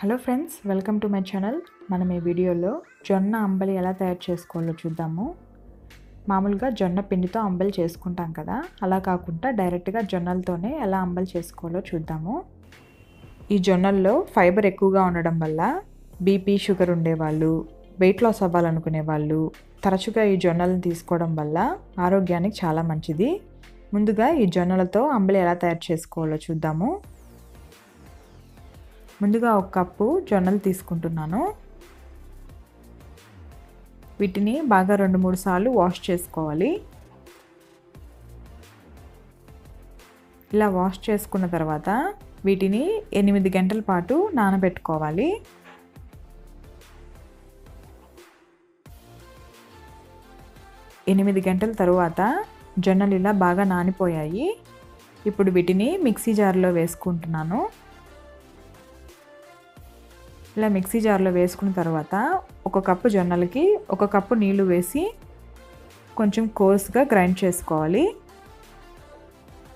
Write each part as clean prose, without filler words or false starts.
Hello friends, welcome to my channel. మనం ఈ వీడియోలో జొన్న అంబలి ఎలా తయారు చేసుకోవాలో చూద్దాము. మామూలుగా జొన్న పిండితో అంబలి చేసుకుంటాం కదా, అలా కాకుండా డైరెక్ట్గా జొన్నలతోనే ఎలా అంబలి చేసుకోవాలో చూద్దాము. ఈ జొన్నల్లో ఫైబర్ ఎక్కువగా ఉండడం వల్ల బీపీ, షుగర్ ఉండేవాళ్ళు, వెయిట్ లాస్ అవ్వాలనుకునే వాళ్ళు తరచుగా ఈ జొన్నలను తీసుకోవడం వల్ల ఆరోగ్యానికి చాలా మంచిది. ముందుగా ఈ జొన్నలతో అంబలి ఎలా తయారు చేసుకోవాలో చూద్దాము. ముందుగా ఒక కప్పు జొన్నలు తీసుకుంటున్నాను. వీటిని బాగా 2-3 సార్లు వాష్ చేసుకోవాలి. ఇలా వాష్ చేసుకున్న తర్వాత వీటిని 8 గంటల పాటు నానబెట్టుకోవాలి. ఎనిమిది గంటల తరువాత జొన్నలు ఇలా బాగా నానిపోయాయి. ఇప్పుడు వీటిని మిక్సీ జార్లో వేసుకుంటున్నాను. ఇలా మిక్సీ జార్లో వేసుకున్న తర్వాత ఒక కప్పు జొన్నలకి 1 కప్పు నీళ్లు వేసి కొంచెం కోర్స్గా గ్రైండ్ చేసుకోవాలి.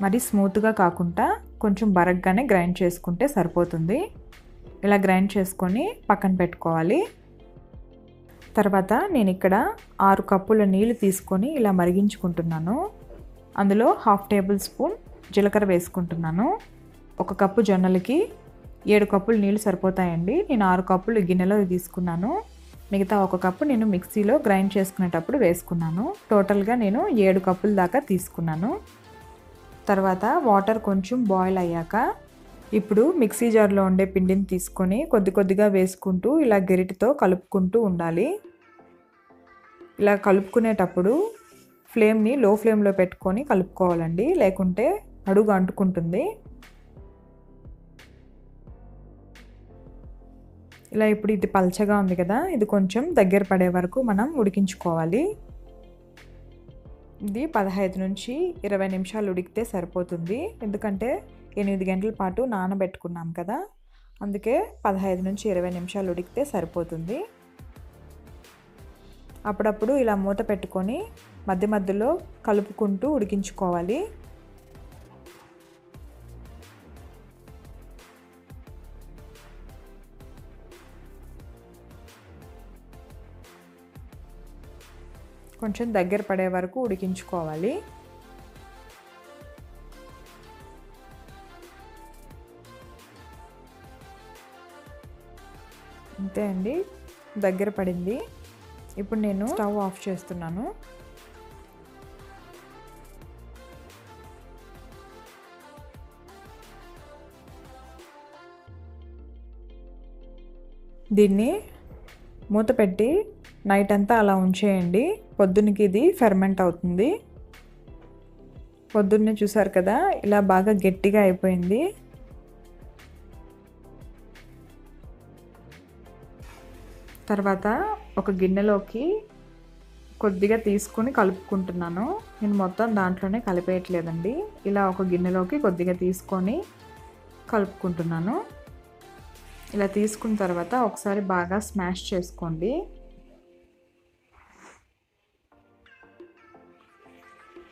మరి స్మూత్గా కాకుండా కొంచెం బరగ్గానే గ్రైండ్ చేసుకుంటే సరిపోతుంది. ఇలా గ్రైండ్ చేసుకొని పక్కన పెట్టుకోవాలి. తర్వాత నేను ఇక్కడ 6 కప్పుల నీళ్లు తీసుకొని ఇలా మరిగించుకుంటున్నాను. అందులో 1/2 టేబుల్ స్పూన్ జీలకర్ర వేసుకుంటున్నాను. 1 కప్పు జొన్నలకి 7 కప్పులు నీళ్ళు సరిపోతాయండి. నేను 6 కప్పులు గిన్నెలో తీసుకున్నాను. మిగతా 1 కప్పు నేను మిక్సీలో గ్రైండ్ చేసుకునేటప్పుడు వేసుకున్నాను. టోటల్గా నేను 7 కప్పుల దాకా తీసుకున్నాను. తర్వాత వాటర్ కొంచెం బాయిల్ అయ్యాక ఇప్పుడు మిక్సీ జార్లో ఉండే పిండిని తీసుకొని కొద్దిగా వేసుకుంటూ ఇలా గరిటెతో కలుపుకుంటూ ఉండాలి. ఇలా కలుపుకునేటప్పుడు ఫ్లేమ్ని లో ఫ్లేమ్లో పెట్టుకొని కలుపుకోవాలండి, లేకుంటే అడుగు అంటుకుంటుంది. ఇలా ఇప్పుడు ఇది పల్చగా ఉంది కదా, ఇది కొంచెం దగ్గర పడే వరకు మనం ఉడికించుకోవాలి. ఇది 15 నుంచి 20 నిమిషాలు ఉడికితే సరిపోతుంది. ఎందుకంటే 8 గంటల పాటు నానబెట్టుకున్నాం కదా, అందుకే 15 నుంచి 20 నిమిషాలు ఉడికితే సరిపోతుంది. అప్పుడప్పుడు ఇలా మూత పెట్టుకొని మధ్య మధ్యలో కలుపుకుంటూ ఉడికించుకోవాలి. కొంచెం దగ్గర పడే వరకు ఉడికించుకోవాలి. అంతే అండి, దగ్గర పడింది. ఇప్పుడు నేను స్టవ్ ఆఫ్ చేస్తున్నాను. దీన్ని మూత పెట్టి నైట్ అంతా అలా ఉంచేయండి. పొద్దున్నకి ఇది ఫెర్మెంట్ అవుతుంది. పొద్దున్నే చూసారు కదా, ఇలా బాగా గట్టిగా అయిపోయింది. తర్వాత ఒక గిన్నెలోకి కొద్దిగా తీసుకొని కలుపుకుంటున్నాను. నేను మొత్తం దాంట్లోనే కలిపేయట్లేదండి. ఇలా ఒక గిన్నెలోకి కొద్దిగా తీసుకొని కలుపుకుంటున్నాను. ఇలా తీసుకున్న తర్వాత ఒకసారి బాగా స్మాష్ చేసుకోండి.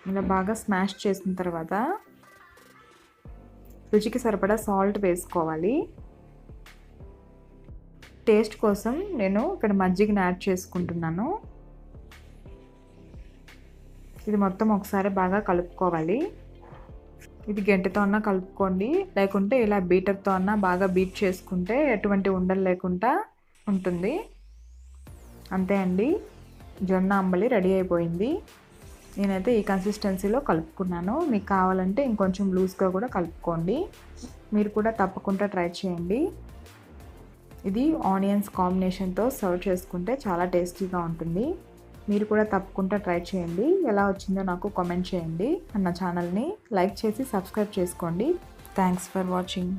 ఇలా బాగా స్మాష్ చేసిన తర్వాత రుచికి సరిపడా సాల్ట్ వేసుకోవాలి. టేస్ట్ కోసం నేను ఇక్కడ మజ్జిగని యాడ్ చేసుకుంటున్నాను. ఇది మొత్తం ఒకసారి బాగా కలుపుకోవాలి. ఇది గంటెతో అన్నా కలుపుకోండి, లేకుంటే ఇలా బీటర్తో అన్నా బాగా బీట్ చేసుకుంటే ఎటువంటి ఉండలు లేకుండా ఉంటుంది. అంతే అండి, జొన్న అంబలి రెడీ అయిపోయింది. నేనైతే ఈ కన్సిస్టెన్సీలో కలుపుకున్నాను. మీకు కావాలంటే ఇంకొంచెం లూజ్గా కూడా కలుపుకోండి. మీరు కూడా తప్పకుండా ట్రై చేయండి. ఇది ఆనియన్స్ కాంబినేషన్తో సర్వ్ చేసుకుంటే చాలా టేస్టీగా ఉంటుంది. మీరు కూడా తప్పకుండా ట్రై చేయండి. ఎలా వచ్చిందో నాకు కామెంట్ చేయండి. నా ఛానల్ని లైక్ చేసి సబ్స్క్రైబ్ చేసుకోండి. Thanks for watching.